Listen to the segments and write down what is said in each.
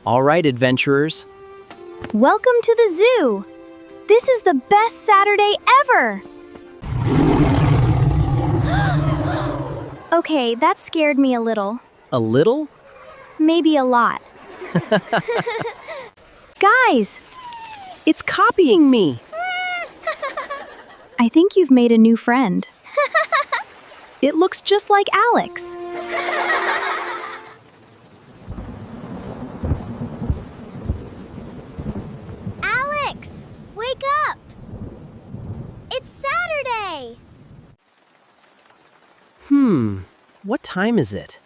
All right, adventurers. Welcome to the zoo. This is the best Saturday ever. Okay, that scared me a little. A little? Maybe a lot. Guys, It's copying me. I think you've made a new friend. It looks just like Alex. Alex, wake up! It's Saturday! What time is it?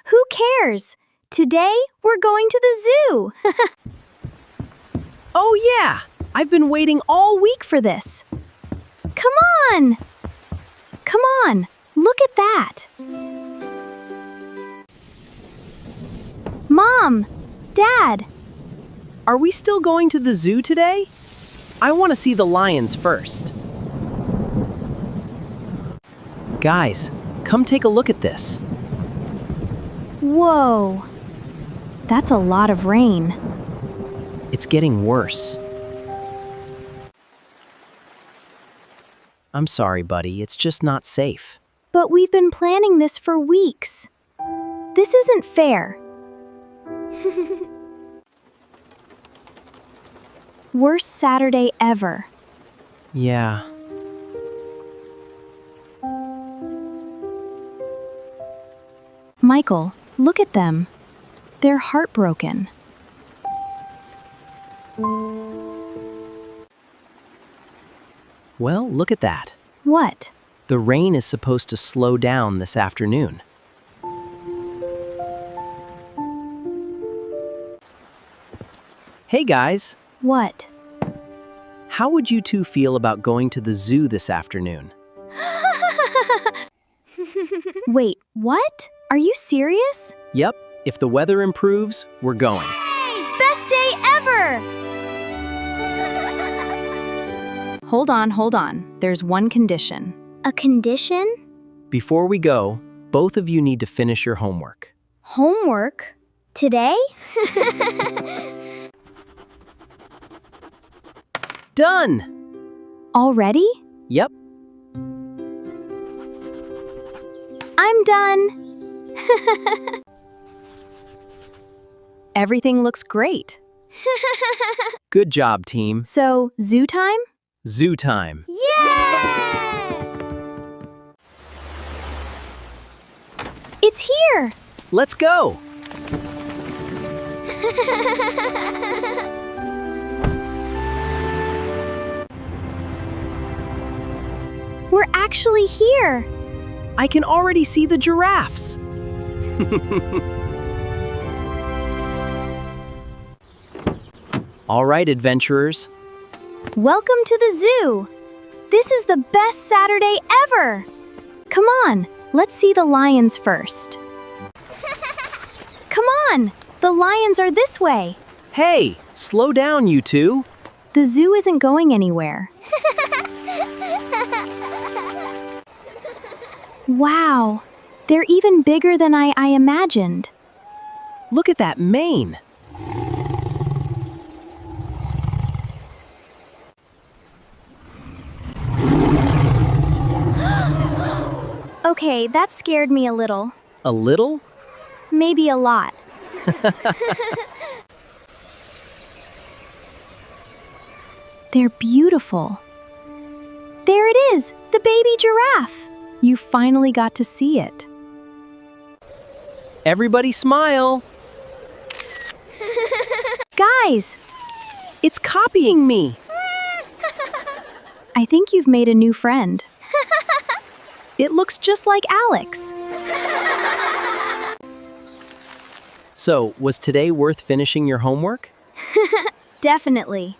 Who cares? Today, we're going to the zoo. Oh yeah! I've been waiting all week For this. Come on! Come on, look at that. Mom, Dad, Are we still going to the zoo today? I want to see the lions first. Guys, come take a look at this. whoa. That's a lot of rain. It's getting worse. I'm sorry, buddy. It's just not safe. But we've been planning this for weeks. This isn't fair. Worst Saturday ever. Yeah. Michael, look at them. They're heartbroken. Well, look at that. What? The rain is supposed to slow down this afternoon. Hey guys, What? how would you two feel about going to the zoo this afternoon? Wait, what? Are you serious? Yep, if the weather improves, we're going. Best day ever! Hold on. There's one condition. A condition? Before we go, both of you need to finish your homework. Homework? Today? Done! Already? Yep, I'm done. Everything looks great. good job, team. So, zoo time? Zoo time. Yeah! It's here! Let's go! We're actually here! I can already see the giraffes. All right, adventurers. Welcome to the zoo! This is the best Saturday ever! Come on, let's see the lions first. Come on! The lions are this way! Hey, slow down, you two. The zoo isn't going anywhere. Wow! They're even bigger than I imagined. Look at that mane. Okay, that scared me a little. A little? Maybe a lot. They're beautiful. There it is, the baby giraffe. You finally got to see it. Everybody smile. Guys, It's copying me. I think you've made a new friend. It looks just like Alex. So, was today worth finishing your homework? Definitely.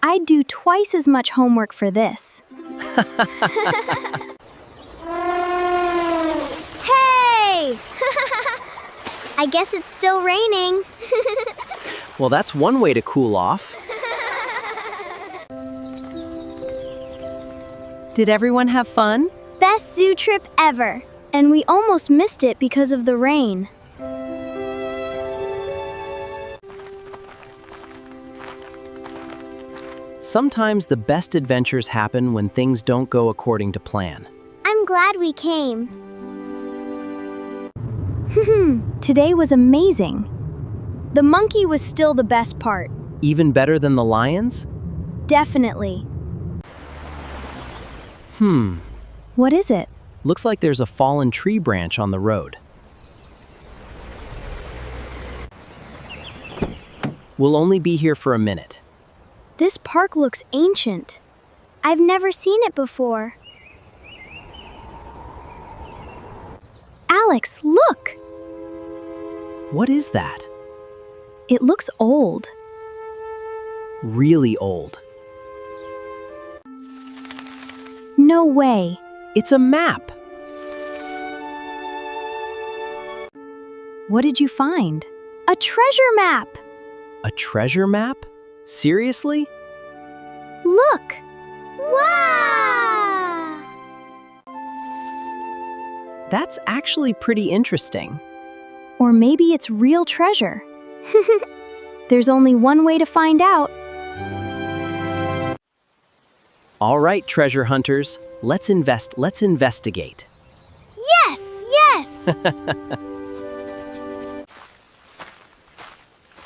I'd do twice as much homework for this. Hey! I guess it's still raining. Well, that's one way to cool off. Did everyone have fun? Best zoo trip ever. And we almost missed it because of the rain. Sometimes the best adventures happen when things don't go according to plan. I'm glad we came. Today was amazing. The monkey was still the best part. Even better than the lions? Definitely. What is it? Looks like there's a fallen tree branch on the road. We'll only be here for a minute. This park looks ancient. I've never seen it before. Alex, look! What is that? It looks old. Really old. No way. It's a map. What did you find? A treasure map! A treasure map? Seriously? Look! Wow! That's actually pretty interesting. Or maybe it's real treasure. There's only one way to find out. All right, treasure hunters, let's investigate. Yes, yes!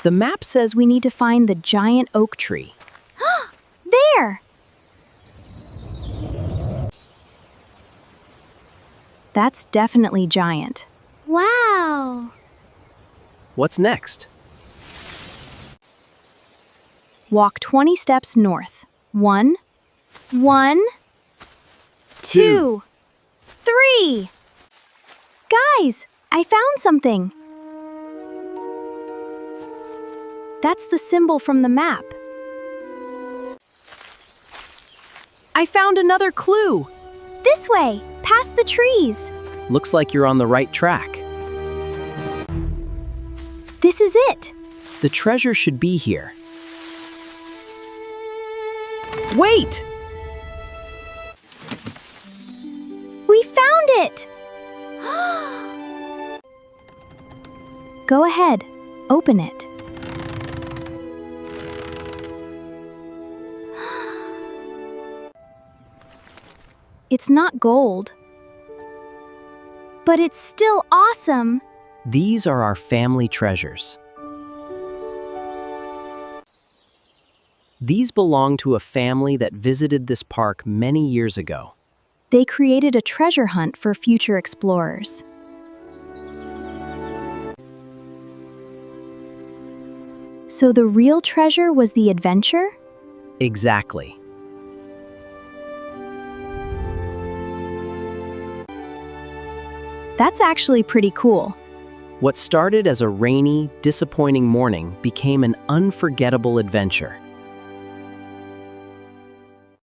The map says We need to find the giant oak tree. There! That's definitely giant. Wow! what's next? Walk 20 steps north. 1, 2, 3. Guys, I found something. That's the symbol from the map. I found another clue. This way, past the trees. Looks like you're on the right track. This is it. The treasure should be here. Wait! We found it! Go ahead, open it. It's not gold, but it's still awesome. These are our family treasures. These belong to a family that visited this park many years ago. They created a treasure hunt for future explorers. So the real treasure was the adventure? Exactly. That's actually pretty cool. What started as a rainy, disappointing morning became an unforgettable adventure.